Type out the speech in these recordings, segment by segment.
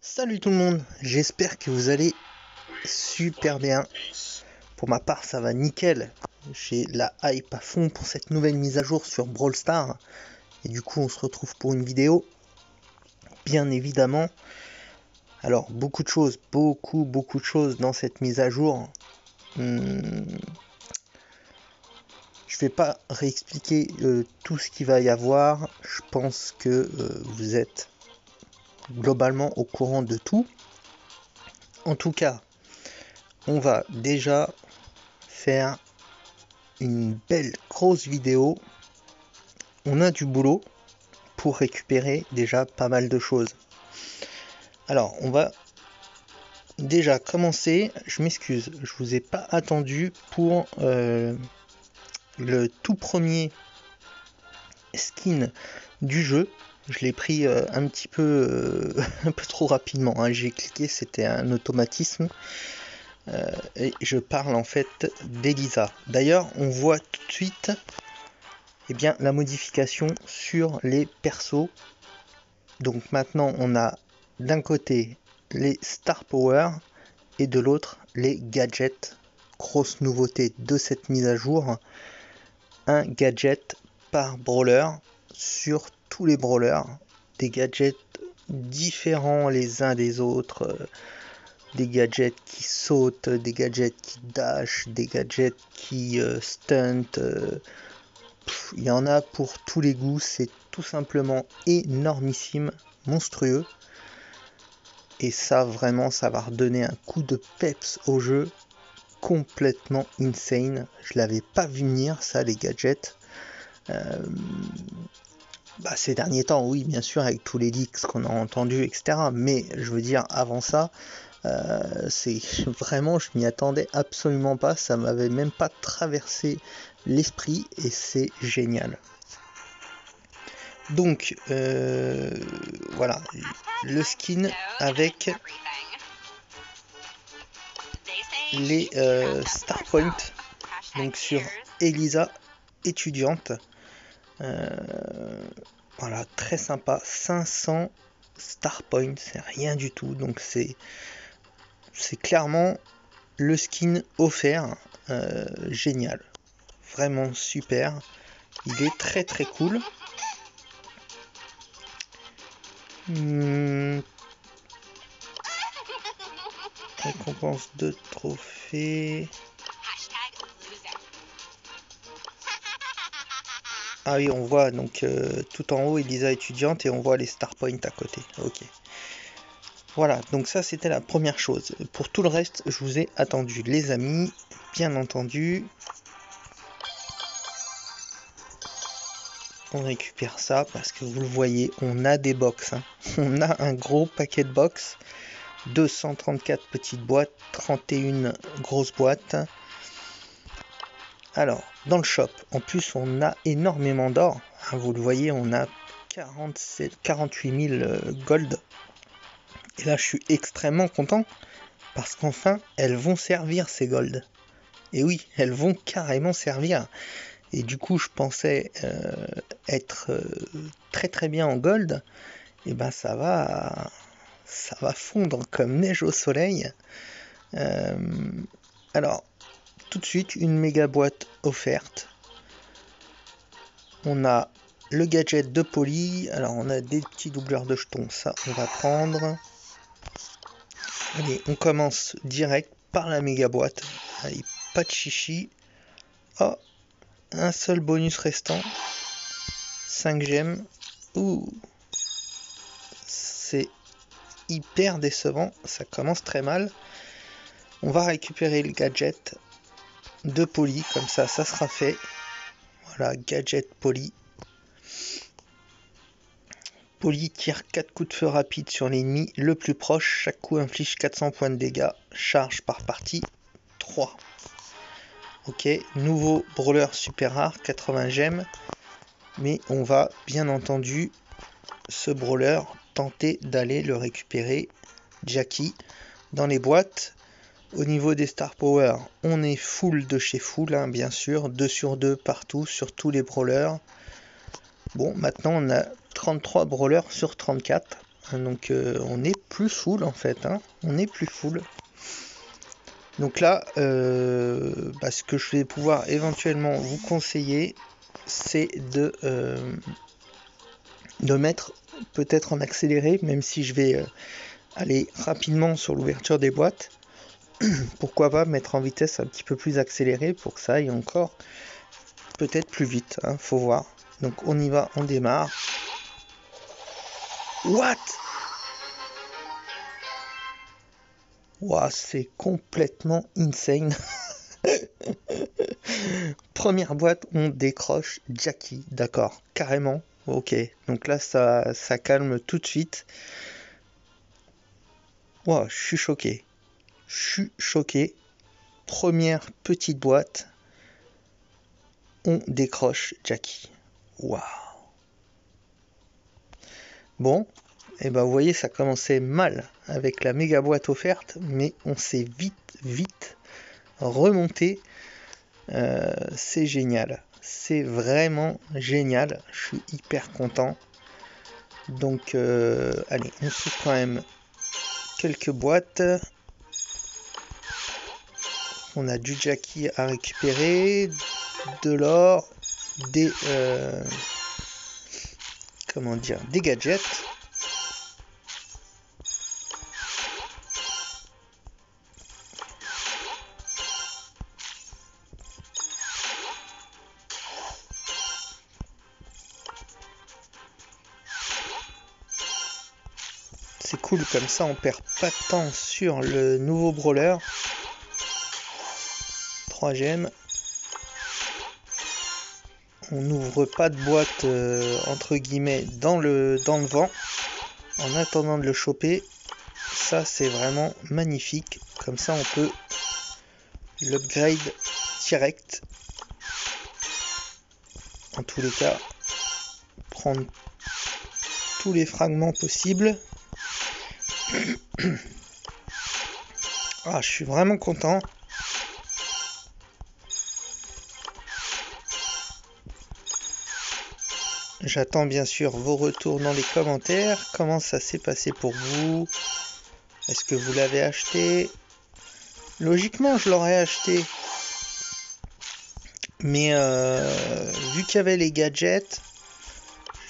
Salut tout le monde, j'espère que vous allez super bien. Pour ma part, ça va nickel. J'ai la hype à fond pour cette nouvelle mise à jour sur Brawl Stars. Et du coup, on se retrouve pour une vidéo, bien évidemment. Alors, beaucoup de choses, beaucoup de choses dans cette mise à jour. Je vais pas réexpliquer tout ce qu'il va y avoir. Je pense que vous êtes globalement au courant de tout. En tout cas, on va déjà faire une belle grosse vidéo. On a du boulot pour récupérer déjà pas mal de choses. Alors on va déjà commencer. Je m'excuse, je vous ai pas attendu pour le tout premier skin du jeu. Je l'ai pris un petit peu un peu trop rapidement, hein. J'ai cliqué, c'était un automatisme. Et je parle en fait d'Elisa. D'ailleurs, on voit tout de suite bien, la modification sur les persos. Donc maintenant, on a d'un côté les Star Power et de l'autre les gadgets. Grosse nouveauté de cette mise à jour. Un gadget par brawler sur tous les brawlers. Des gadgets différents les uns des autres. Des gadgets qui sautent, des gadgets qui dash, des gadgets qui stunt. Il y en a pour tous les goûts, c'est tout simplement énormissime, monstrueux. Et ça, vraiment, ça va redonner un coup de peps au jeu complètement insane. Je l'avais pas vu venir, ça, les gadgets. Ces derniers temps, oui, bien sûr, avec tous les leaks qu'on a entendus, etc. Mais je veux dire, avant ça, c'est vraiment, je m'y attendais absolument pas. Ça m'avait même pas traversé l'esprit et c'est génial. Donc voilà, le skin avec les Star Point, donc sur Elisa étudiante. Voilà, très sympa, 500 Star Point, c'est rien du tout, donc c'est clairement le skin offert, génial, vraiment super, il est très cool. Récompense de trophée. Ah oui, on voit donc tout en haut Elisa étudiante et on voit les Star Point à côté. Ok. Voilà, donc ça c'était la première chose. Pour tout le reste, je vous ai attendu, les amis, bien entendu. On récupère ça parce que vous le voyez, on a des box. Hein. On a un gros paquet de box. 234 petites boîtes, 31 grosses boîtes. Alors, dans le shop, en plus on a énormément d'or. Hein, vous le voyez, on a 48 000 gold. Et là, je suis extrêmement content parce qu'enfin, elles vont servir ces gold. Et oui, elles vont carrément servir. Et du coup, je pensais être très bien en gold. Et ben, ça va fondre comme neige au soleil. Alors, tout de suite, une méga boîte offerte. On a le gadget de Polly. Alors, on a des petits doubleurs de jetons. Ça, on va prendre. Allez, on commence direct par la méga boîte. Allez, pas de chichi. Oh, un seul bonus restant. 5 gemmes. Ouh, c'est hyper décevant. Ça commence très mal. On va récupérer le gadget de Polly. Comme ça sera fait. Voilà, gadget Polly. Polly tire 4 coups de feu rapides sur l'ennemi le plus proche. Chaque coup inflige 400 points de dégâts. Charge par partie 3. Ok, nouveau brawler super rare, 80 gemmes. Mais on va bien entendu, ce brawler, tenter d'aller le récupérer. Jackie, dans les boîtes. Au niveau des Star Power, on est full de chez full, hein, bien sûr. 2 sur 2 partout, sur tous les brawlers. Bon, maintenant on a 33 brawlers sur 34. Donc on est plus full en fait, hein. On est plus full. Donc là, ce que je vais pouvoir éventuellement vous conseiller, c'est de mettre peut-être en accéléré, même si je vais aller rapidement sur l'ouverture des boîtes. Pourquoi pas mettre en vitesse un petit peu plus accélérée pour que ça aille encore peut-être plus vite, hein, faut voir. Donc on y va, on démarre. What? Wow, c'est complètement insane. Première boîte, on décroche Jackie, d'accord, carrément. Ok, donc là ça calme tout de suite. Wow, je suis choqué. Je suis choqué. Première petite boîte, on décroche Jackie. Waouh. Bon, et ben vous voyez, ça commençait mal avec la méga boîte offerte, mais on s'est vite remonté. C'est génial. C'est vraiment génial. Je suis hyper content. Donc, allez, on s'ouvre quand même quelques boîtes. On a du Jackie à récupérer, de l'or, des comment dire, des gadgets. C'est cool, comme ça on perd pas de temps sur le nouveau brawler. 3 gemmes. On n'ouvre pas de boîte entre guillemets dans le vent en attendant de le choper. Ça c'est vraiment magnifique. Comme ça on peut l'upgrade direct. En tous les cas, prendre tous les fragments possibles. Ah, je suis vraiment content. J'attends bien sûr vos retours dans les commentaires. Comment ça s'est passé pour vous? Est-ce que vous l'avez acheté? Logiquement, je l'aurais acheté. Mais vu qu'il y avait les gadgets,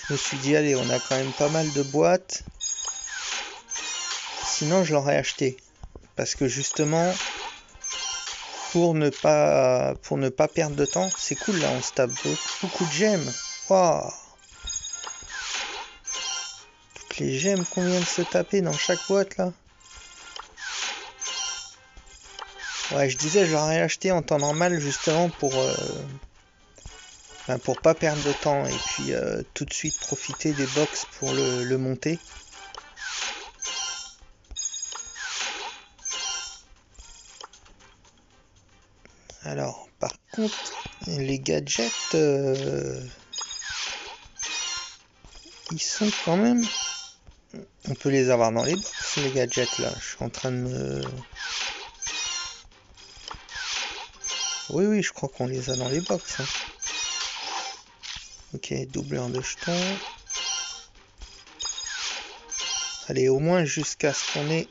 je me suis dit, allez, on a quand même pas mal de boîtes. Sinon, je l'aurais acheté. Parce que justement, pour ne pas perdre de temps, c'est cool là, on se tape beaucoup de gemmes. Waouh! Toutes les gemmes qu'on vient de se taper dans chaque boîte là. Ouais, je disais, je l'aurais acheté en temps normal justement pour pas perdre de temps et puis tout de suite profiter des box pour le monter. Alors, par contre, les gadgets, ils sont quand même... On peut les avoir dans les box, les gadgets, là. Je suis en train de me... Oui, je crois qu'on les a dans les box. Hein. Ok, doubleur de jetons. Allez, au moins jusqu'à ce qu'on ait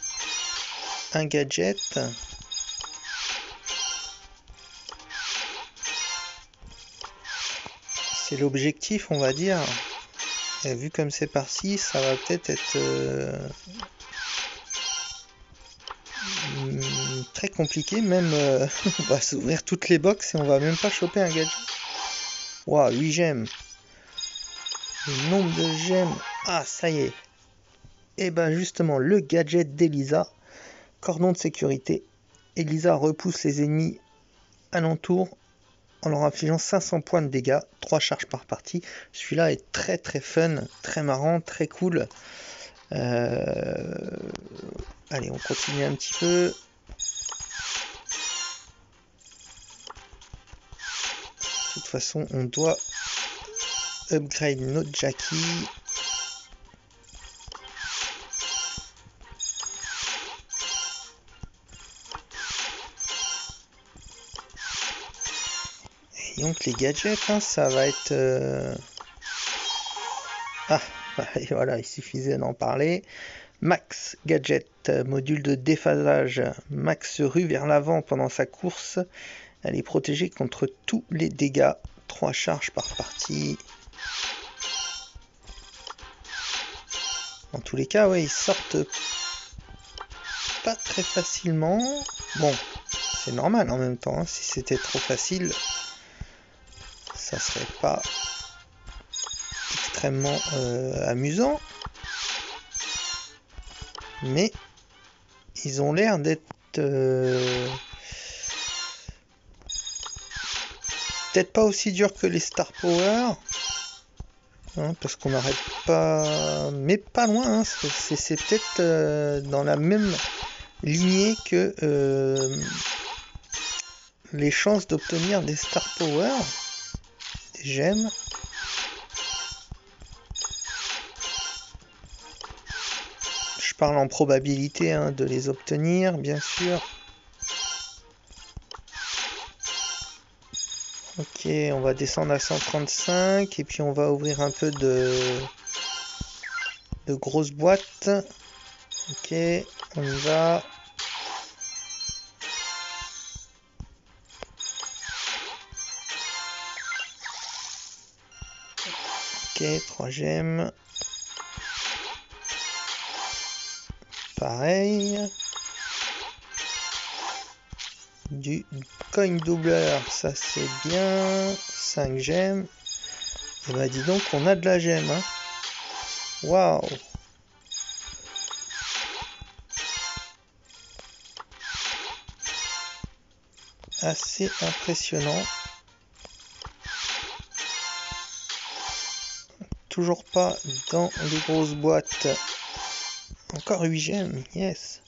un gadget. C'est l'objectif, on va dire. Et vu comme c'est par-ci, ça va peut-être être très compliqué. Même, on va s'ouvrir toutes les box et on va même pas choper un gadget. Waouh, 8 gemmes. Le nombre de gemmes. Ah, ça y est. Et ben justement, le gadget d'Elisa. Cordon de sécurité. Elisa repousse les ennemis alentour en leur infligeant 500 points de dégâts, 3 charges par partie. Celui-là est très fun, très marrant, très cool. Allez, on continue un petit peu. De toute façon, on doit upgrade notre Jackie. Et donc les gadgets, hein, ça va être... Ah, Et voilà, il suffisait d'en parler. Max Gadget, module de déphasage. Max se rue vers l'avant pendant sa course. Elle est protégée contre tous les dégâts. 3 charges par partie. En tous les cas, ouais, ils sortent pas très facilement. Bon, c'est normal en même temps. Hein. Si c'était trop facile, ça serait pas extrêmement amusant. Mais ils ont l'air d'être peut-être pas aussi durs que les Star Power. Hein, parce qu'on n'arrête pas, mais pas loin, hein, c'est peut-être dans la même lignée que les chances d'obtenir des Star Power, des gemmes. Je parle en probabilité hein, de les obtenir, bien sûr. Ok, on va descendre à 135 et puis on va ouvrir un peu de grosses boîtes. Ok, on y va. Ok, 3 gemmes. Pareil. Du coin doubleur, ça c'est bien. 5 gemmes. Et bah dis donc, on a de la gemme. Hein. Waouh! Assez impressionnant. Toujours pas dans les grosses boîtes. Encore 8 gemmes, yes.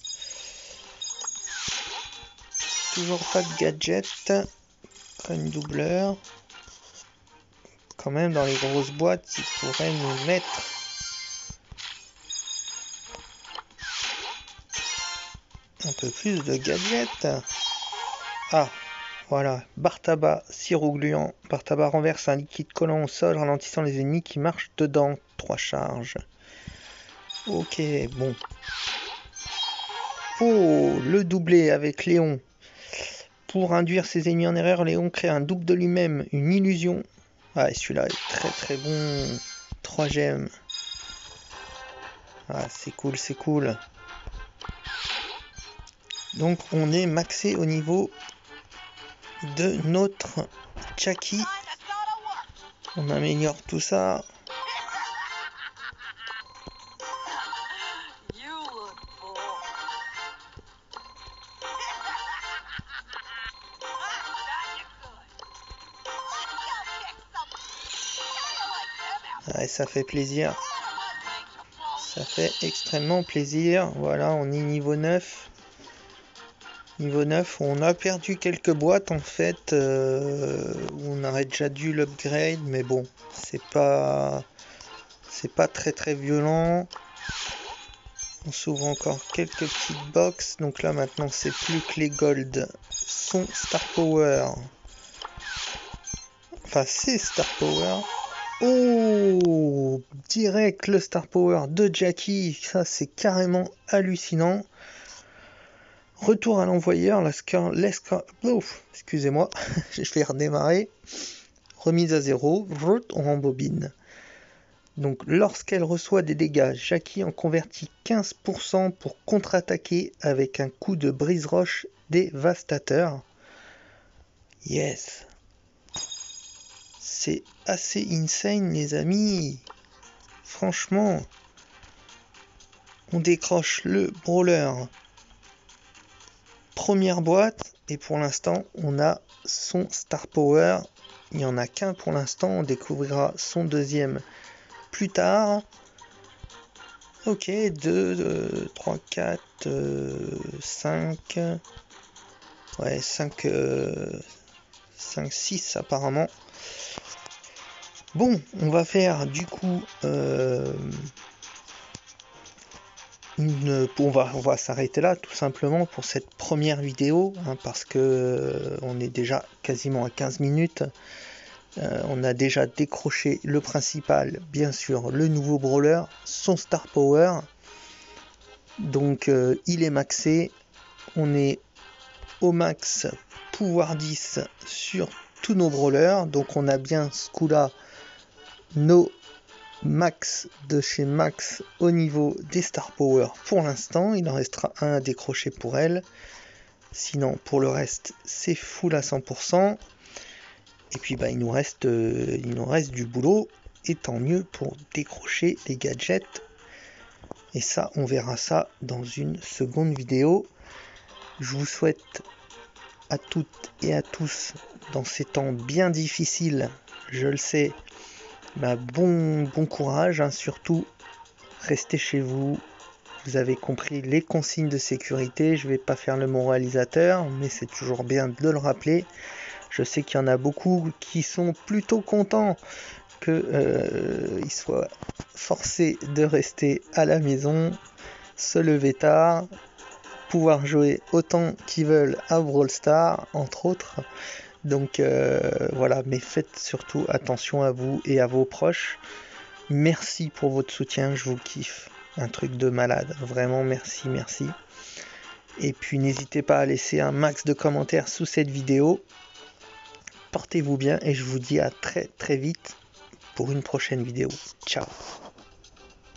Toujours pas de gadget. Coin doubleur. Quand même dans les grosses boîtes, ils pourraient nous mettre un peu plus de gadgets. Ah, voilà. Barre tabac, sirop gluant. Barre tabac renverse un liquide collant au sol, ralentissant les ennemis qui marchent dedans. 3 charges. Ok, bon. Oh, le doublé avec Léon. Pour induire ses ennemis en erreur, Léon crée un double de lui-même, une illusion. Ah, celui-là est très très bon. 3 gemmes. Ah, c'est cool, c'est cool. Donc, on est maxé au niveau de notre Jackie. On améliore tout ça. Ouais, ça fait plaisir. Ça fait extrêmement plaisir. Voilà, on est niveau 9. Niveau 9, on a perdu quelques boîtes en fait. On aurait déjà dû l'upgrade, mais bon, c'est pas très très violent. On s'ouvre encore quelques petites box. Donc là maintenant c'est plus que les gold sont Star Power. Enfin c'est Star Power. Oh, direct le Star Power de Jackie. Ça c'est carrément hallucinant. Retour à l'envoyeur, excusez-moi, je vais redémarrer. Remise à 0, on rembobine. Donc lorsqu'elle reçoit des dégâts, Jackie en convertit 15% pour contre-attaquer avec un coup de brise-roche dévastateur. Yes. C'est assez insane les amis. Franchement, on décroche le brawler. Première boîte et pour l'instant on a son Star Power. Il n'y en a qu'un pour l'instant, on découvrira son deuxième plus tard. Ok, 2, 3, 4, 5. Ouais, 5, 6 apparemment. Bon, on va faire du coup... on va s'arrêter là tout simplement pour cette première vidéo hein, parce que on est déjà quasiment à 15 minutes On a déjà décroché le principal, bien sûr, le nouveau brawler, son Star Power. Donc il est maxé. On est au max pouvoir 10 sur tous nos brawlers. Donc on a bien ce coup-là nos max de chez Max au niveau des Star Power pour l'instant. Il en restera un à décrocher pour elle. Sinon pour le reste c'est full à 100%. Et puis bah, il nous reste du boulot. Et tant mieux pour décrocher les gadgets. Et ça on verra ça dans une seconde vidéo. Je vous souhaite à toutes et à tous dans ces temps bien difficiles, je le sais, bah bon courage, hein, surtout restez chez vous. Vous avez compris les consignes de sécurité, je vais pas faire le moralisateur, mais c'est toujours bien de le rappeler. Je sais qu'il y en a beaucoup qui sont plutôt contents qu'ils soient forcés de rester à la maison, se lever tard, pouvoir jouer autant qu'ils veulent à Brawl Stars, entre autres. Donc voilà, mais faites surtout attention à vous et à vos proches. Merci pour votre soutien, je vous kiffe. Un truc de malade, vraiment merci. Et puis n'hésitez pas à laisser un max de commentaires sous cette vidéo. Portez-vous bien et je vous dis à très vite pour une prochaine vidéo. Ciao.